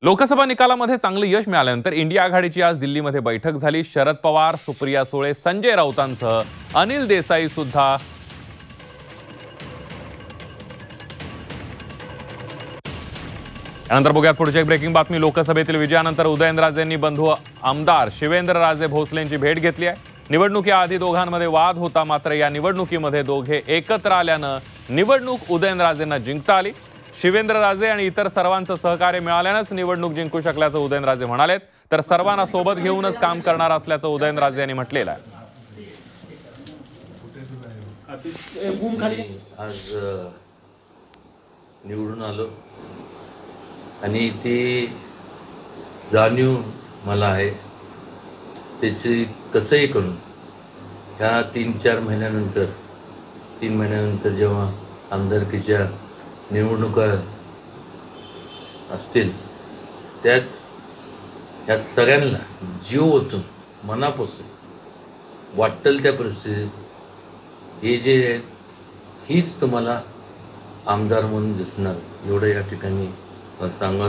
लोकसभा निकालामध्ये चांगलं यश मिळाल्यानंतर इंडिया आघाडीची आज दिल्लीमध्ये बैठक झाली। शरद पवार, सुप्रिया सुळे, संजय राऊतांसह अनिल देसाई सुद्धा यानंतर बघूयात पुढची एक ब्रेकिंग बातमी। लोकसभेतील विजयानंतर उदयनराजेंनी बंधू आमदार शिवेंद्रराजे भोसलेंची भेट घेतली आहे। निवडणुकीआधी दोघांमध्ये वाद होता, मात्र या निवडणुकीमध्ये दोघे एकत्र आल्यानं निवडणूक उदयनराजेंना जिंकता आली। शिवेंद्रराजे आणि इतर सर्वांचं सहकार्य मिळाल्यानंच निवडणूक जिंकू शकल्याचं उदयनराजे म्हणालेत। तर सर्वांना सोबत घेऊनच काम करणार असल्याचं उदयनराजे यांनी म्हटलेलं आहे। आज निवडून आलो आणि ते जाणीव मला आहे त्याची कसंही करून ह्या 3-4 महिन्यानंतर 3 महिन्यानंतर जेव्हा आमदारकीच्या निवडणुका असतील त्यात ह्या सगळ्यांना जीव ओतून मनापासून वाटेल त्या परिस्थितीत हे जे आहेत हीच तुम्हाला आमदार म्हणून दिसणार एवढं या ठिकाणी सांगा।